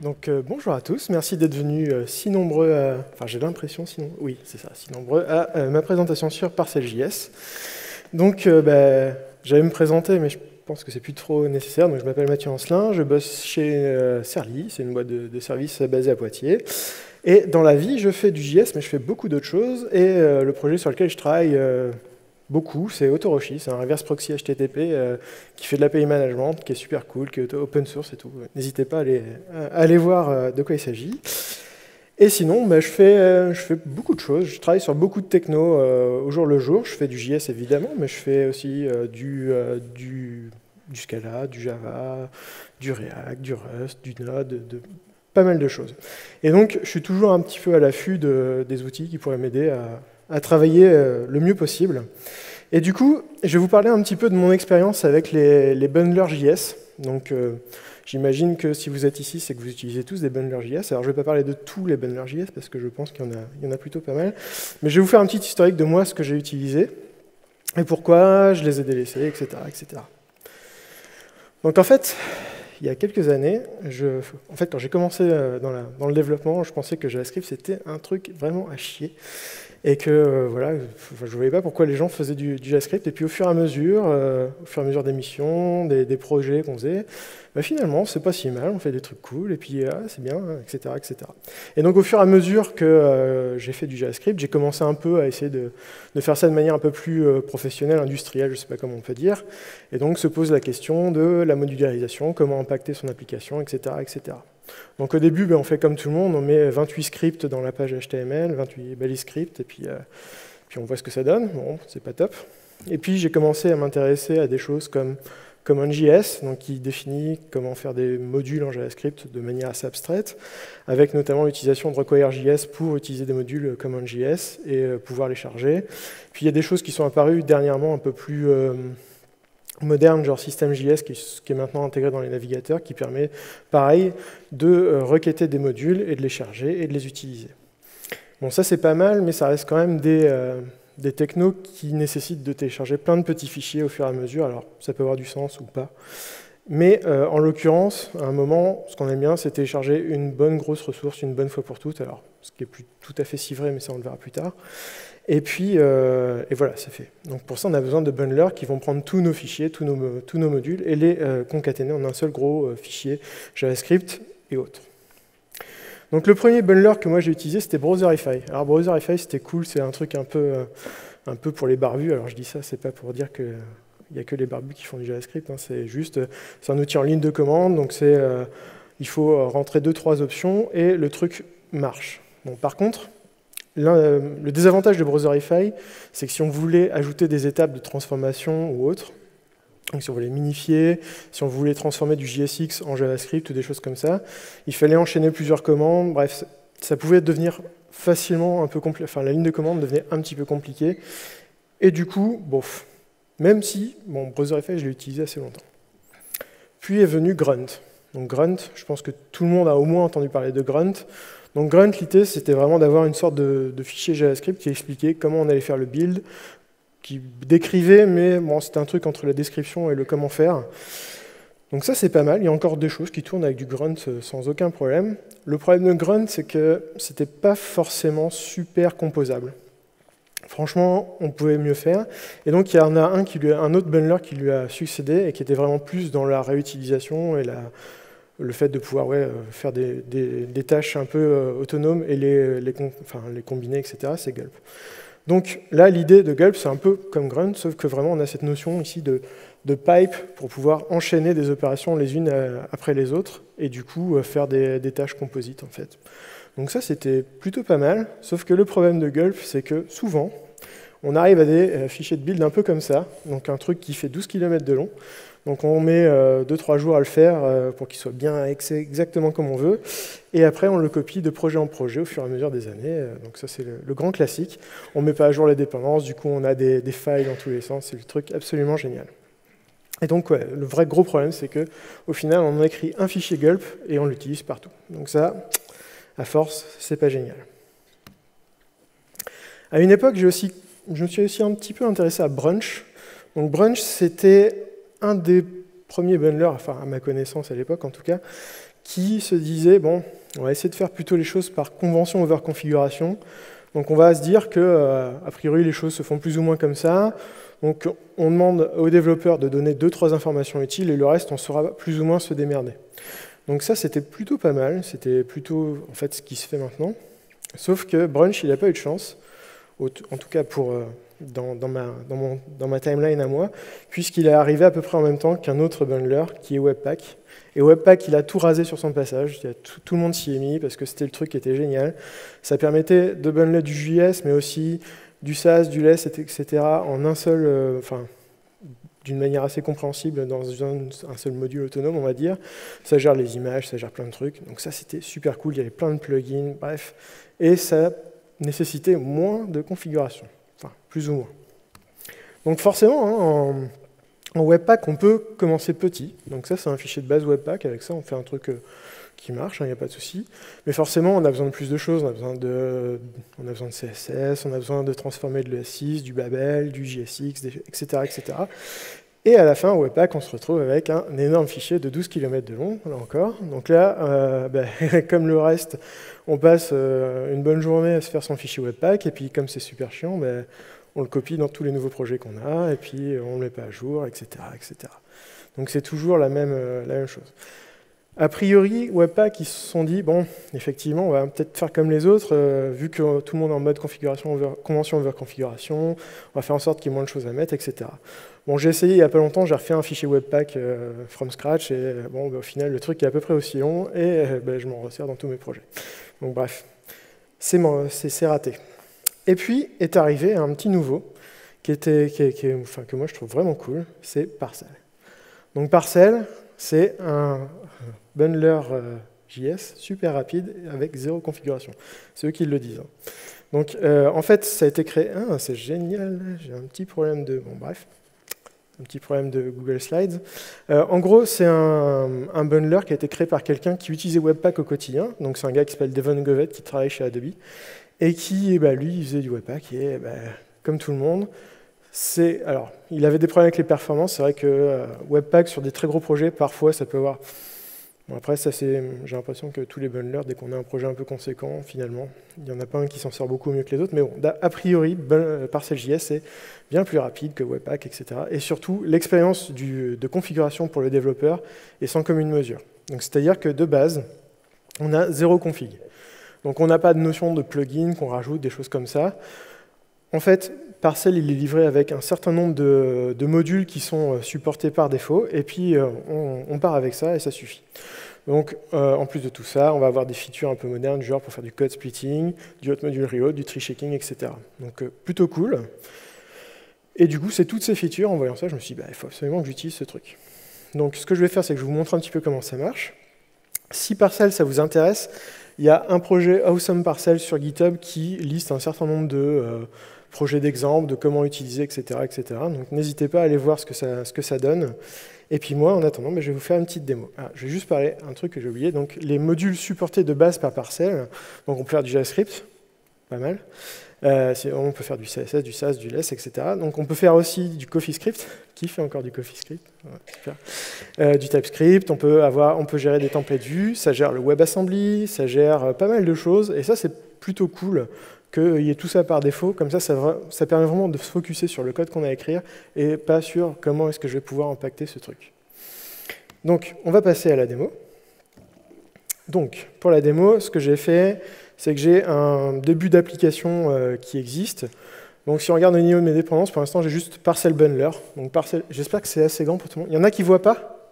Bonjour à tous, merci d'être venus si nombreux, enfin j'ai l'impression, sinon, oui c'est ça, si nombreux, à ma présentation sur Parcel.js. J'allais me présenter, mais je pense que c'est plus trop nécessaire. Donc je m'appelle Mathieu Ancelin, je bosse chez Serly, c'est une boîte de services basée à Poitiers. Et dans la vie, je fais du JS, mais je fais beaucoup d'autres choses. Et le projet sur lequel je travaille beaucoup, c'est Autoroshi, c'est un reverse proxy HTTP qui fait de l'API management, qui est super cool, qui est open source et tout. N'hésitez pas à aller voir de quoi il s'agit. Et sinon, je fais beaucoup de choses. Je travaille sur beaucoup de techno au jour le jour. Je fais du JS évidemment, mais je fais aussi du Scala, du Java, du React, du Rust, du Node, pas mal de choses. Et donc, je suis toujours un petit peu à l'affût des outils qui pourraient m'aider à travailler le mieux possible. Et du coup, je vais vous parler un petit peu de mon expérience avec les bundlers JS. Donc, j'imagine que si vous êtes ici, c'est que vous utilisez tous des bundlers JS. Alors, je ne vais pas parler de tous les bundlers JS, parce que je pense qu'il y en a plutôt pas mal. Mais je vais vous faire un petit historique de moi, ce que j'ai utilisé, et pourquoi je les ai délaissés, etc. etc. Donc, en fait, il y a quelques années, quand j'ai commencé dans le développement, je pensais que JavaScript, c'était un truc vraiment à chier. Et que je ne voyais pas pourquoi les gens faisaient du JavaScript. Et puis au fur et à mesure des missions, des projets qu'on faisait, finalement, c'est pas si mal, on fait des trucs cool, et puis c'est bien, etc., etc. Et donc au fur et à mesure que j'ai fait du JavaScript, j'ai commencé un peu à essayer de faire ça de manière un peu plus professionnelle, industrielle, je ne sais pas comment on peut dire. Et donc se pose la question de la modularisation, comment impacter son application, etc., etc. Donc au début, on fait comme tout le monde, on met 28 scripts dans la page HTML, 28 balises scripts, et puis on voit ce que ça donne. Bon, c'est pas top. Et puis j'ai commencé à m'intéresser à des choses comme CommonJS, donc qui définit comment faire des modules en JavaScript de manière assez abstraite, avec notamment l'utilisation de Require.js pour utiliser des modules CommonJS et pouvoir les charger. Puis il y a des choses qui sont apparues dernièrement un peu plus moderne, genre System.js, qui est maintenant intégré dans les navigateurs, qui permet, pareil, de requêter des modules et de les charger et de les utiliser. Bon, ça c'est pas mal, mais ça reste quand même des technos qui nécessitent de télécharger plein de petits fichiers au fur et à mesure. Alors, ça peut avoir du sens ou pas. Mais en l'occurrence, à un moment, ce qu'on aime bien, c'est télécharger une bonne grosse ressource une bonne fois pour toutes. Alors, ce qui n'est plus tout à fait si vrai, mais ça on le verra plus tard. Et puis, et voilà, c'est fait. Donc pour ça, on a besoin de bundlers qui vont prendre tous nos fichiers, tous nos modules, et les concaténer en un seul gros fichier JavaScript et autres. Donc le premier bundler que moi j'ai utilisé, c'était Browserify. Alors Browserify, c'était cool, c'est un truc un peu pour les barbus. Alors je dis ça, c'est pas pour dire qu'il n'y a que les barbus qui font du JavaScript, hein. C'est juste, c'est un outil en ligne de commande, donc il faut rentrer 2-3 options, et le truc marche. Bon, par contre, le désavantage de Browserify, c'est que si on voulait ajouter des étapes de transformation ou autre, donc si on voulait minifier, si on voulait transformer du JSX en JavaScript ou des choses comme ça, il fallait enchaîner plusieurs commandes. Bref, ça pouvait devenir facilement un peu compliqué. Enfin, la ligne de commande devenait un petit peu compliquée. Et du coup, bof. Même si, bon, Browserify, je l'ai utilisé assez longtemps. Puis est venu Grunt. Donc Grunt, je pense que tout le monde a au moins entendu parler de Grunt. Donc Grunt, l'idée, c'était vraiment d'avoir une sorte de fichier JavaScript qui expliquait comment on allait faire le build, qui décrivait, mais bon, c'était un truc entre la description et le comment faire. Donc ça, c'est pas mal. Il y a encore des choses qui tournent avec du Grunt sans aucun problème. Le problème de Grunt, c'est que c'était pas forcément super composable. Franchement, on pouvait mieux faire. Et donc, il y en a un autre bundler qui lui a succédé et qui était vraiment plus dans la réutilisation et le fait de pouvoir faire des tâches un peu autonomes et les combiner, etc., c'est Gulp. Donc là, l'idée de Gulp, c'est un peu comme Grunt, sauf que vraiment, on a cette notion ici de pipe pour pouvoir enchaîner des opérations les unes après les autres, et du coup, faire des tâches composites, en fait. Donc ça, c'était plutôt pas mal, sauf que le problème de Gulp, c'est que souvent, on arrive à des fichiers de build un peu comme ça, donc un truc qui fait 12 km de long. Donc on met 2-3 jours à le faire pour qu'il soit bien exactement comme on veut. Et après, on le copie de projet en projet au fur et à mesure des années. Donc ça, c'est le grand classique. On ne met pas à jour les dépendances, du coup, on a des failles dans tous les sens. C'est le truc absolument génial. Et donc, le vrai gros problème, c'est qu'au final, on a écrit un fichier Gulp et on l'utilise partout. Donc ça, à force, c'est pas génial. À une époque, je me suis aussi un petit peu intéressé à Brunch. Donc Brunch, c'était un des premiers bundlers, enfin à ma connaissance à l'époque en tout cas, qui se disait, bon, on va essayer de faire plutôt les choses par convention over configuration. Donc on va se dire que, a priori, les choses se font plus ou moins comme ça. Donc on demande aux développeurs de donner 2-3 informations utiles et le reste, on saura plus ou moins se démerder. Donc ça, c'était plutôt pas mal. C'était plutôt en fait ce qui se fait maintenant. Sauf que Brunch, il n'a pas eu de chance, en tout cas dans ma timeline à moi, puisqu'il est arrivé à peu près en même temps qu'un autre bundler qui est Webpack. Et Webpack, il a tout rasé sur son passage. Tout le monde s'y est mis parce que c'était le truc qui était génial. Ça permettait de bundler du JS, mais aussi du SaaS, du LESS, etc. en un seul, d'une manière assez compréhensible dans un seul module autonome, on va dire. Ça gère les images, ça gère plein de trucs. Donc ça, c'était super cool. Il y avait plein de plugins, bref. Et ça nécessitait moins de configuration. Enfin, plus ou moins. Donc forcément, hein, en Webpack, on peut commencer petit. Donc ça, c'est un fichier de base Webpack. Avec ça, on fait un truc qui marche, il n'y a pas de souci. Mais forcément, on a besoin de plus de choses. On a besoin de CSS, on a besoin de transformer de l'ES6, du Babel, du JSX, etc., etc. Et à la fin, en Webpack, on se retrouve avec un énorme fichier de 12 km de long, là encore. Donc là, comme le reste, on passe une bonne journée à se faire son fichier Webpack, et puis comme c'est super chiant, on le copie dans tous les nouveaux projets qu'on a, et puis on ne le met pas à jour, etc., etc. Donc c'est toujours la même chose. A priori, Webpack, ils se sont dit, bon, effectivement, on va peut-être faire comme les autres, vu que tout le monde est en mode convention over configuration, on va faire en sorte qu'il y ait moins de choses à mettre, etc. Bon, j'ai essayé il n'y a pas longtemps, j'ai refait un fichier Webpack from scratch, et bon, au final, le truc est à peu près aussi long, et je m'en resserre dans tous mes projets. Donc bref, c'est raté. Et puis est arrivé un petit nouveau, que moi je trouve vraiment cool, c'est Parcel. Donc Parcel, c'est un bundler JS super rapide avec 0 configuration. C'est eux qui le disent. Donc en fait, ça a été créé... Ah, c'est génial, j'ai un petit problème de... Bon, bref. Un petit problème de Google Slides. En gros, c'est un bundler qui a été créé par quelqu'un qui utilisait Webpack au quotidien. Donc c'est un gars qui s'appelle Devon Govett qui travaille chez Adobe. Et qui, lui, il faisait du Webpack. Et comme tout le monde, alors, il avait des problèmes avec les performances. C'est vrai que Webpack, sur des très gros projets, parfois, ça peut avoir... Bon, après, j'ai l'impression que tous les bundlers, dès qu'on a un projet un peu conséquent, finalement, il n'y en a pas un qui s'en sort beaucoup mieux que les autres. Mais bon, a priori, Parcel.js est bien plus rapide que Webpack, etc. Et surtout, l'expérience de configuration pour le développeur est sans commune mesure. Donc, c'est-à-dire que de base, on a 0 config. Donc, on n'a pas de notion de plugin qu'on rajoute, des choses comme ça. En fait, Parcel, il est livré avec un certain nombre de modules qui sont supportés par défaut, et puis on part avec ça, et ça suffit. Donc, en plus de tout ça, on va avoir des features un peu modernes, genre pour faire du code splitting, du hot module reload, du tree checking, etc. Donc, plutôt cool. Et du coup, c'est toutes ces features, en voyant ça, je me suis dit, il faut absolument que j'utilise ce truc. Donc, ce que je vais faire, c'est que je vais vous montre un petit peu comment ça marche. Si Parcel, ça vous intéresse, il y a un projet Awesome Parcel sur GitHub qui liste un certain nombre de projets d'exemple, de comment utiliser, etc., etc. Donc n'hésitez pas à aller voir ce que ça donne. Et puis moi, en attendant, je vais vous faire une petite démo. Je vais juste parler un truc que j'ai oublié. Donc les modules supportés de base par Parcel, donc on peut faire du JavaScript, pas mal. On peut faire du CSS, du SAS, du LESS, etc. Donc on peut faire aussi du CoffeeScript. Qui fait encore du CoffeeScript? Du TypeScript, on peut gérer des templates vus, ça gère le WebAssembly, ça gère pas mal de choses, et ça c'est plutôt cool qu'il y ait tout ça par défaut, comme ça permet vraiment de se focuser sur le code qu'on a à écrire, et pas sur comment est-ce que je vais pouvoir impacter ce truc. Donc on va passer à la démo. Donc pour la démo, ce que j'ai fait, c'est que j'ai un début d'application qui existe. Donc si on regarde au niveau de mes dépendances, pour l'instant j'ai juste Parcel Bundler. Donc j'espère que c'est assez grand pour tout le monde. Il y en a qui ne voient pas?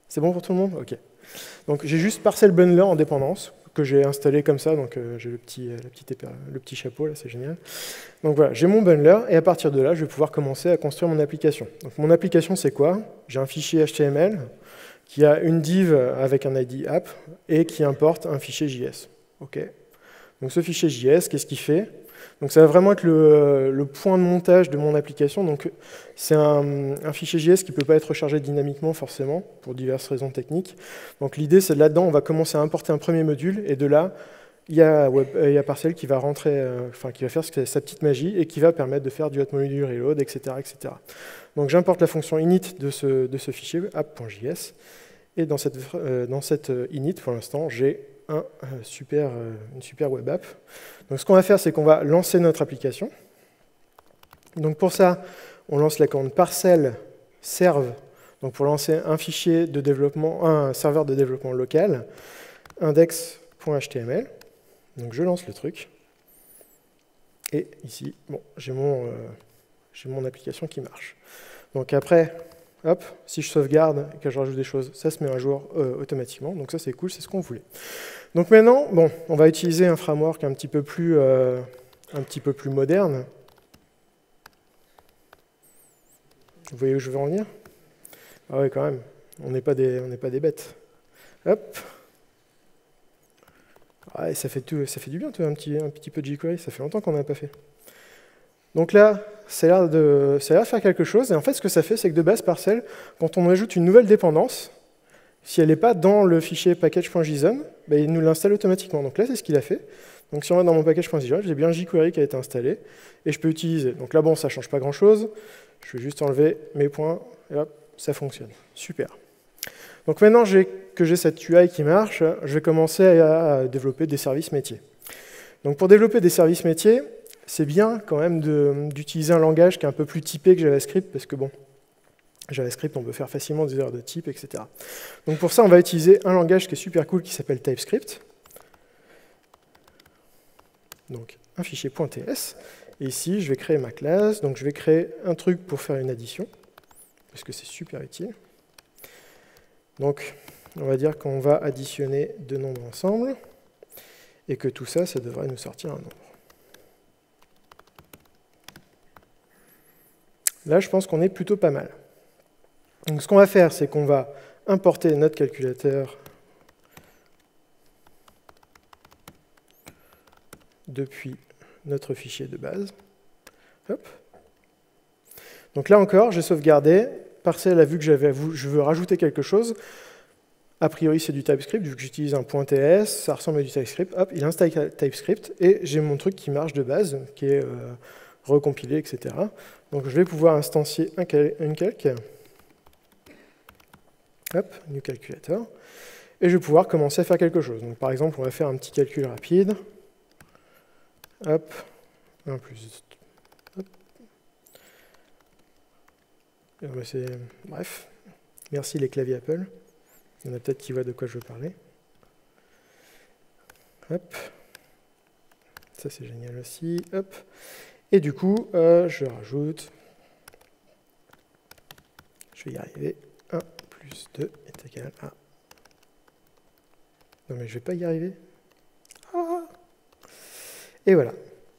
C'est bon pour tout le monde? Ok. Donc j'ai juste Parcel Bundler en dépendance, que j'ai installé comme ça, donc j'ai le petit chapeau, là c'est génial. Donc voilà, j'ai mon bundler, et à partir de là, je vais pouvoir commencer à construire mon application. Donc mon application c'est quoi? J'ai un fichier HTML qui a une div avec un ID app, et qui importe un fichier JS. Ok. Donc ce fichier JS, qu'est-ce qu'il fait? Donc ça va vraiment être le point de montage de mon application. Donc c'est un fichier JS qui ne peut pas être rechargé dynamiquement forcément, pour diverses raisons techniques. Donc l'idée c'est là-dedans, on va commencer à importer un premier module, et de là, il y a Parcel qui va rentrer, qui va faire sa petite magie, et qui va permettre de faire du hot module reload, etc., etc. Donc j'importe la fonction init de ce fichier, app.js, Et dans cette init, pour l'instant, j'ai une super web app. Donc ce qu'on va faire, c'est qu'on va lancer notre application. Donc pour ça, on lance la commande parcel serve, donc pour lancer un fichier de développement, un serveur de développement local, index.html. Donc je lance le truc. Et ici, bon, j'ai mon application qui marche. Donc après, hop, si je sauvegarde et que je rajoute des choses, ça se met à jour automatiquement. Donc ça c'est cool, c'est ce qu'on voulait. Donc maintenant, bon, on va utiliser un framework un petit peu plus moderne. Vous voyez où je veux en venir? Ah ouais, quand même, on n'est pas des bêtes. Hop. Ah, et ça fait du bien, un petit peu de jQuery, ça fait longtemps qu'on n'a pas fait. Donc là, ça a l'air de faire quelque chose, et en fait, ce que ça fait, c'est que de base, Parcel, quand on ajoute une nouvelle dépendance, si elle n'est pas dans le fichier package.json, ben, il nous l'installe automatiquement. Donc là, c'est ce qu'il a fait. Donc si on va dans mon package.json, j'ai bien jQuery qui a été installé, et je peux utiliser. Donc là, bon, ça ne change pas grand-chose. Je vais juste enlever mes points, et hop, ça fonctionne. Super. Donc maintenant que j'ai cette UI qui marche, je vais commencer à développer des services métiers. Donc pour développer des services métiers, c'est bien quand même d'utiliser un langage qui est un peu plus typé que JavaScript, parce que bon, JavaScript, on peut faire facilement des erreurs de type, etc. Donc pour ça, on va utiliser un langage qui est super cool qui s'appelle TypeScript. Donc un fichier .ts. Et ici, je vais créer ma classe. Donc je vais créer un truc pour faire une addition, parce que c'est super utile. Donc on va dire qu'on va additionner deux nombres ensemble, et que tout ça, ça devrait nous sortir un nombre. Là, je pense qu'on est plutôt pas mal. Donc ce qu'on va faire, c'est qu'on va importer notre calculateur depuis notre fichier de base. Hop. Donc là encore, j'ai sauvegardé. Parcel a vu que je veux rajouter quelque chose. A priori, c'est du TypeScript, vu que j'utilise un .ts, ça ressemble à du TypeScript. Hop, il installe TypeScript, et j'ai mon truc qui marche de base, qui est recompilé, etc. Donc je vais pouvoir instancier une calque. Hop, new calculator. Et je vais pouvoir commencer à faire quelque chose. Donc par exemple, on va faire un petit calcul rapide. Hop, 1 plus... Hop. Bref, merci les claviers Apple. Il y en a peut-être qui voient de quoi je veux parler. Hop. Ça c'est génial aussi. Hop. Et du coup, je rajoute... Je vais y arriver. 1 plus 2 est égal à... Non mais je ne vais pas y arriver. Ah. Et voilà.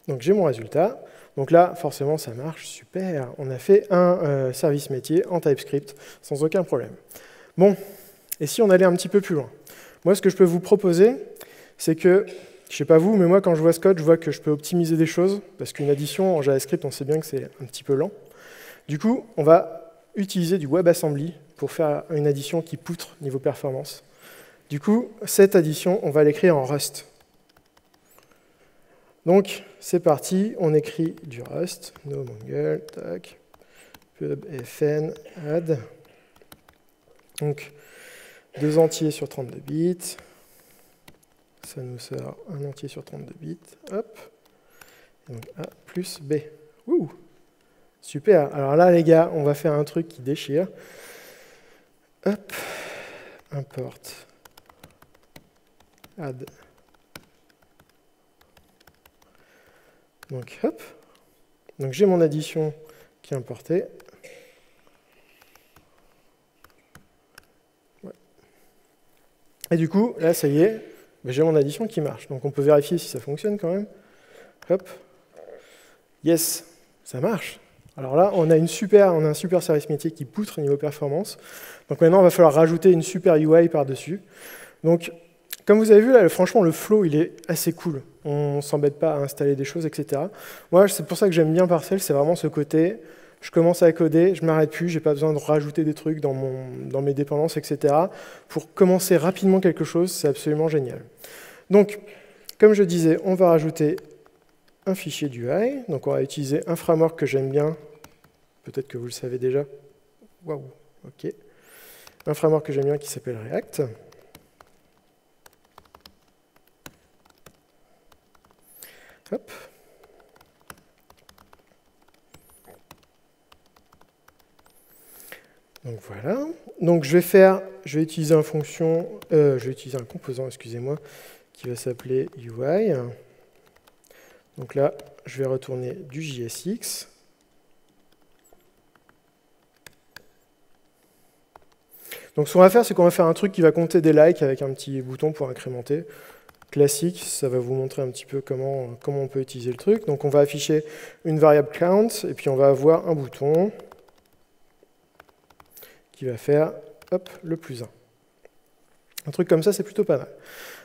Donc j'ai mon résultat. Donc là, forcément, ça marche. Super. On a fait un service métier en TypeScript sans aucun problème. Bon. Et si on allait un petit peu plus loin? Moi, ce que je peux vous proposer, c'est que, je ne sais pas vous, mais moi, quand je vois ce code, je vois que je peux optimiser des choses, parce qu'une addition en JavaScript, on sait bien que c'est un petit peu lent. Du coup, on va utiliser du WebAssembly pour faire une addition qui poutre niveau performance. Du coup, cette addition, on va l'écrire en Rust. Donc, c'est parti, on écrit du Rust, no mongle, tac, pub fn, add. Donc, 2 entiers sur 32 bits. Ça nous sort un entier sur 32 bits. Hop. Et donc A plus B. Ouh. Super. Alors là, les gars, on va faire un truc qui déchire. Hop. Import. Add. Donc, hop. Donc, j'ai mon addition qui est importée. Et du coup, là, ça y est, j'ai mon addition qui marche. Donc on peut vérifier si ça fonctionne quand même. Hop. Yes, ça marche. Alors là, on a un super service métier qui poutre niveau performance. Donc maintenant, il va falloir rajouter une super UI par-dessus. Donc, comme vous avez vu, là, franchement, le flow, il est assez cool. On ne s'embête pas à installer des choses, etc. Moi, c'est pour ça que j'aime bien Parcel, c'est vraiment ce côté... Je commence à coder, je ne m'arrête plus, je n'ai pas besoin de rajouter des trucs dans mes dépendances, etc. Pour commencer rapidement quelque chose, c'est absolument génial. Donc, comme je disais, on va rajouter un fichier d'UI. Donc, on va utiliser un framework que j'aime bien. Peut-être que vous le savez déjà. Waouh, ok. un framework que j'aime bien qui s'appelle React. Hop. Donc voilà. Donc je vais utiliser un composant, excusez-moi, qui va s'appeler UI. Donc là, je vais retourner du JSX. Donc ce qu'on va faire, c'est qu'on va faire un truc qui va compter des likes avec un petit bouton pour incrémenter. Classique, ça va vous montrer un petit peu comment on peut utiliser le truc. Donc on va afficher une variable count, et puis on va avoir un bouton qui va faire hop, le +1. Un truc comme ça, c'est plutôt pas mal.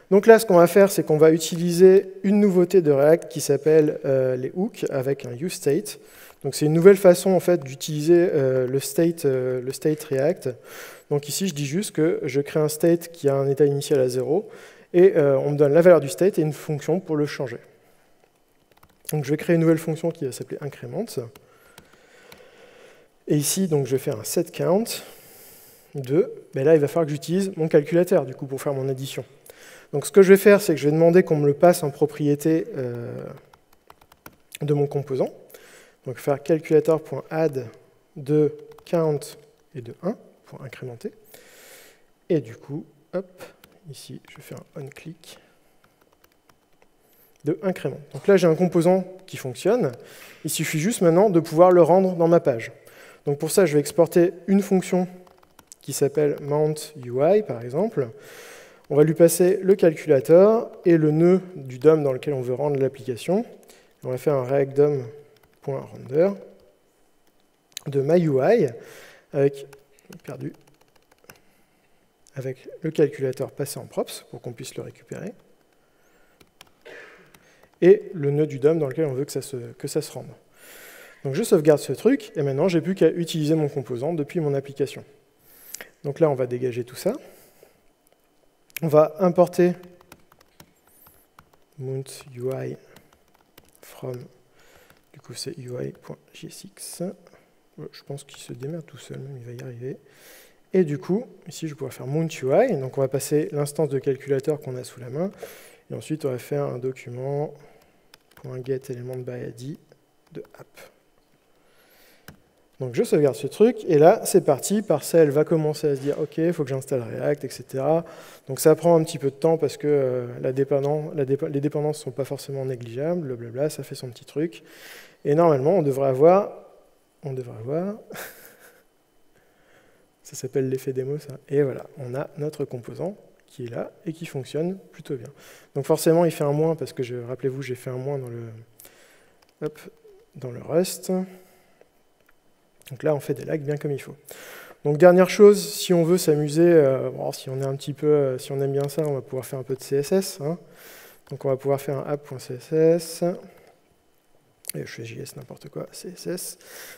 Donc là, ce qu'on va faire, c'est qu'on va utiliser une nouveauté de React qui s'appelle les hooks avec un useState. Donc c'est une nouvelle façon en fait d'utiliser le state React. Donc ici, je dis juste que je crée un state qui a un état initial à 0, et on me donne la valeur du state et une fonction pour le changer. Donc je vais créer une nouvelle fonction qui va s'appeler increment. Et ici, donc, je vais faire un setCount de, ben là, il va falloir que j'utilise mon calculateur, du coup, pour faire mon addition. Donc ce que je vais faire, c'est que je vais demander qu'on me le passe en propriété de mon composant. Donc faire calculator.add de count et de 1 pour incrémenter. Et du coup, hop, ici, je vais faire un onClick de incrément. Donc là, j'ai un composant qui fonctionne. Il suffit juste maintenant de pouvoir le rendre dans ma page. Donc pour ça, je vais exporter une fonction qui s'appelle mountUI, par exemple. On va lui passer le calculateur et le nœud du DOM dans lequel on veut rendre l'application. On va faire un reactDOM.render de myUI avec le calculateur passé en props pour qu'on puisse le récupérer. Et le nœud du DOM dans lequel on veut que ça se rende. Donc je sauvegarde ce truc, et maintenant j'ai plus qu'à utiliser mon composant depuis mon application. Donc là, on va dégager tout ça. On va importer mountUI from, du coup c'est UI.jsx. Je pense qu'il se démerde tout seul, même il va y arriver. Et du coup, ici je vais pouvoir faire mountUI, donc on va passer l'instance de calculateur qu'on a sous la main, et ensuite on va faire un document .getElementById de app. Donc je sauvegarde ce truc, et là, c'est parti, Parcel va commencer à se dire, ok, il faut que j'installe React, etc. Donc ça prend un petit peu de temps parce que les dépendances ne sont pas forcément négligeables, blablabla, ça fait son petit truc. Et normalement, on devrait avoir, ça s'appelle l'effet démo, ça, et voilà, on a notre composant qui est là et qui fonctionne plutôt bien. Donc forcément, il fait un moins parce que, rappelez-vous, j'ai fait un moins dans le Rust. Donc là, on fait des lags bien comme il faut. Donc dernière chose, si on veut s'amuser, si on aime bien ça, on va pouvoir faire un peu de CSS. Hein. Donc on va pouvoir faire un app.css. Et je fais JS n'importe quoi, CSS.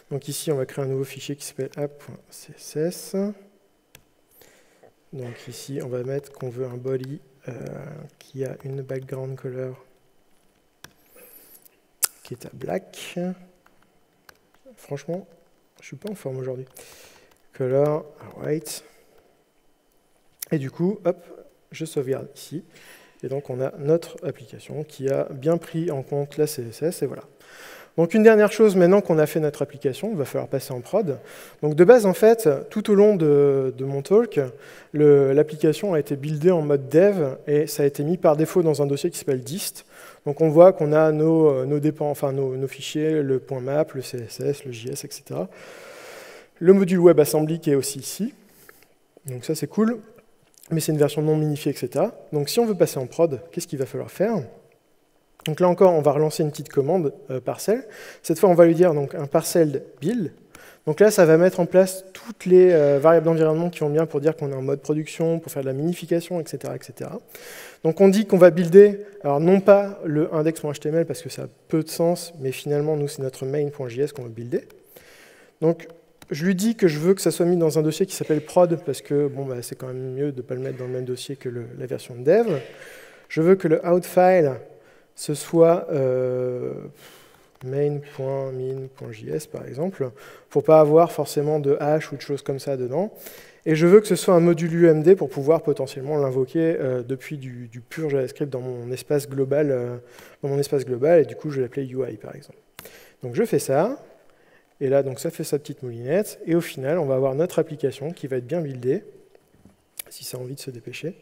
Donc ici, on va créer un nouveau fichier qui s'appelle app.css. Donc ici, on va mettre qu'on veut un body qui a une background color qui est à black. Franchement, je suis pas en forme aujourd'hui. Color white. Et du coup, hop, je sauvegarde ici. Et donc, on a notre application qui a bien pris en compte la CSS, et voilà. Donc, une dernière chose, maintenant qu'on a fait notre application, il va falloir passer en prod. Donc, de base, en fait, tout au long de mon talk, l'application a été buildée en mode dev, et ça a été mis par défaut dans un dossier qui s'appelle dist. Donc, on voit qu'on a nos fichiers, le .map, le CSS, le JS, etc. Le module WebAssembly qui est aussi ici. Donc, ça, c'est cool. Mais c'est une version non minifiée, etc. Donc si on veut passer en prod, qu'est-ce qu'il va falloir faire? Donc là encore, on va relancer une petite commande parcelle. Cette fois, on va lui dire donc, un parcel build. Donc là, ça va mettre en place toutes les variables d'environnement qui vont bien pour dire qu'on est en mode production, pour faire de la minification, etc. etc. Donc on dit qu'on va builder, alors non pas le index.html parce que ça a peu de sens, mais finalement, nous, c'est notre main.js qu'on va builder. Donc je lui dis que je veux que ça soit mis dans un dossier qui s'appelle prod, parce que bon, bah, c'est quand même mieux de ne pas le mettre dans le même dossier que la version dev. Je veux que le outFile, ce soit... main.min.js par exemple, pour pas avoir forcément de hash ou de choses comme ça dedans. Et je veux que ce soit un module UMD pour pouvoir potentiellement l'invoquer depuis du pur JavaScript dans mon espace global, et du coup je vais l'appeler UI par exemple. Donc je fais ça, et là donc ça fait sa petite moulinette, et au final on va avoir notre application qui va être bien buildée, si ça a envie de se dépêcher.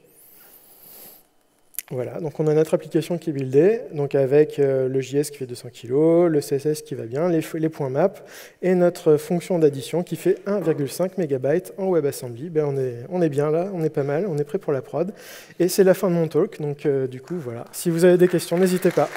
Voilà, donc on a notre application qui est buildée, donc avec le JS qui fait 200 kg, le CSS qui va bien, les points map, et notre fonction d'addition qui fait 1,5 MB en WebAssembly. Ben on est bien là, on est pas mal, on est prêt pour la prod. Et c'est la fin de mon talk, donc du coup voilà. Si vous avez des questions, n'hésitez pas.